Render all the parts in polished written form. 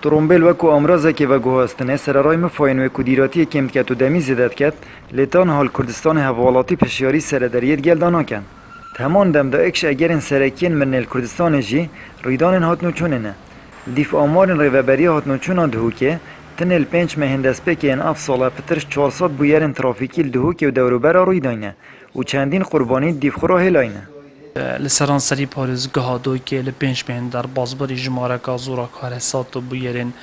ترومبیل وکو امراضه که و گوهستنه سرارای مفاین و کدیراتی کمت که تو دمی زدت کت لیتان حال کردستان هوالاتی پشیاری سردریت گلدانا کن. همان دم دا اکش اگرین سرکین من کردستان جی ریدان هاتنو چونه دیف آمارن ریوبری هاتنو چونه دهو که تنل 5 مهندس پکین اف ساله پترش 400 بویرن ترافیکی دهو که دوربر ریداینه و چندین قربانی دیف خورا هلاینه. لسرانسری پارێزگەها دۆیکێ لە 5 مێندار بازبەری ژمارەکە زۆرە کارەسات و بویێرن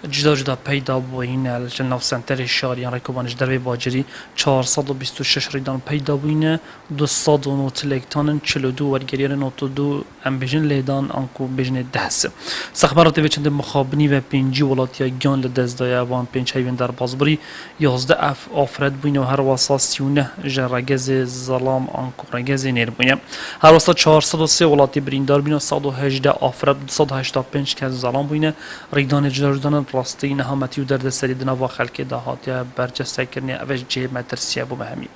جدا جدا پەیدا بووینە لە ناو سنتەری شاریان ڕێکۆبانش دەرەوەی باجری 426 ڕێدان پەیدا بووینە 290 تلێکتانن 42 وەرگەریێرن 92 ئەم بێژن لێدان ئەنکو بێژنێ دەهسە سەخبارات تێوێ چەندە مخابنی و پێنجی وڵاتیە گیان لە دەستدایە وان 5 هەیوێندار بازبەری 11 ئەف ئافرەت بووینەوە هەروەسا 39 ژە ڕەگەزێ زەڵام ئەنکو ڕەگەزێ نێر بووینە هەروەسا 403 وڵاتی بریندار بووینە 118 ئافرەت 285 کەس زەڵام بووینە ڕێکدانێ جداجدانە ڕاستی نەهامەتی و دەردەسەری دناوا خەڵکێدا هاتیە بەرجەستەکردنی ئەوەش جێ مەترسیە بۆ بەهەمی.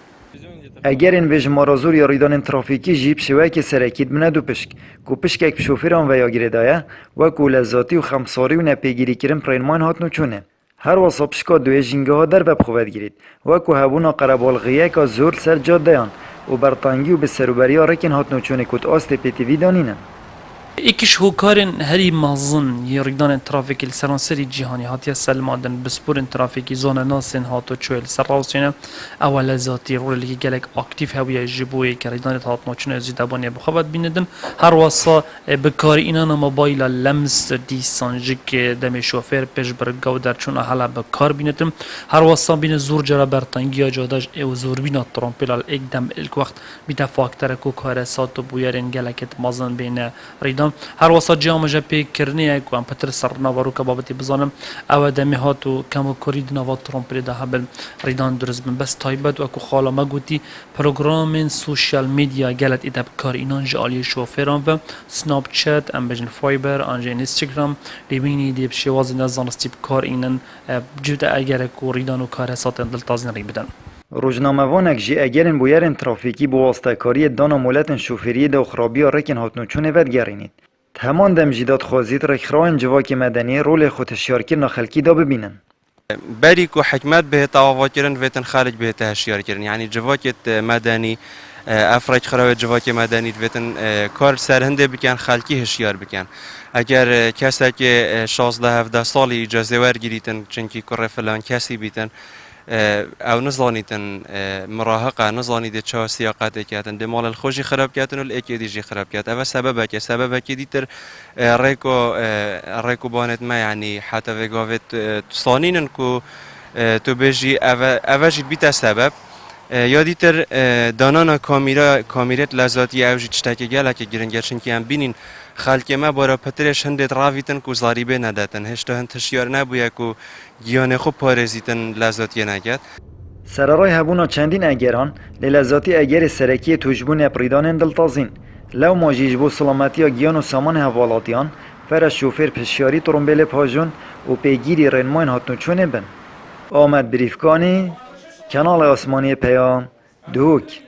اگرین ویژ مارازور یا ریدان ترافیکی جیب شوه که سرکید بنا دو پشک کو پشک یک شوفیران و یا گریدایه و کو لذاتی و خمساری و نپیگیری کرن پرینمان هاتنو چونه هر واسه پشکا دوی جنگه ها در بب خوبت گیرید و کو هبونا قربالغیه که زور سر جادهان و برطانگی و به سروبری ها رکن هاتنو چونه کت آست پیتیوی دانینن. ایکش هوکارن هری مازن یه ریدان ترافیکی سرانسری جهانی هاتیه سلمادن بسپورن ترافیکی زون ناسن هاتو چویل سراوسینه اول ذاتی رولی گلک اکتیف هویه جبوی که ریدان هاتنو چونه زیدابانی بخواد بیندم هر واسه بکاری اینا موبایل لمس دیسانجیک دم شوفر پیش برگاو در چون حالا بکار بیندم هر واسه بین زور جرا برتانگی جاداش او زور بینا ترامپیل اقدام الک وقت بیت فاکتور کو کار ساتو بویرن گلکت مازن بین ریدان هر وسط جامعه پیکرنیه که پتر سرناوارو که بابتی بزنم او دمی هاتو کم کرید نوات ترامپلی ده هبل ریدان درست من بس تایبت و که خاله ما گویی پروگرام سوشال میدیا گلت ایده بکار اینان جالی شوفران و سناب چت ام بجن فایبر آنجا اینستاگرام لیبینی دیب شواز نزانستی بکار اینان جدا اگر که ریدان و کار ساتن دلتازن ری بدن. روزنامه‌وانک جی اگرین بویرن ترافیکی با واسطه‌کاری دانا مولتن شوفری ده و خرابی رکن هاتنو چونه ود گرینید. همان دم جداد خوازید رکخراین جواک مدنی رول خودشیار کردن خلکی دا ببینن. بری که حکمت به تواوا کردن ویتن خارج به تهشیار کردن یعنی جواکت مدنی افراد خراب جواک مدنی ویتن کار سرهنده بکن خلکی هشیار بکن. اگر کسی که 16-17 سالی اجازه ورگیریتن چنکی کار فلان کسی بیتن او نزانیدن مراهقه نزانیده چه سیاقتی کردن دمال الخوشی خراب کردن و الاکیدیجی خراب کرد. اول سببه که دیتر ریکو بانت ما یعنی حتی وگاوت تصانینن کو تو بجی اوجی بیت سبب یا دیتر دانانا کامیرت لذاتی اوجی چتاکی گله که گرنگرشن که هم بینین خالق ما برای پترش هندت راویتن کو زاریبه نداتن هشتا هند تشیار نبوده کو گیان خوب پارزیتن لذاتی نگید. سرارای هبونا چندین اگران لذاتی اگر سرکی توجبون اپریدان دلتازین لو ماجیج بو سلامتی گیان و سامان حوالاتیان فرش شوفر پشیاری ترومبیل پاجون و پیگیری رنماین هاتنو چونه بن. آمد بریفکانی کانال آسمانی پیام دوک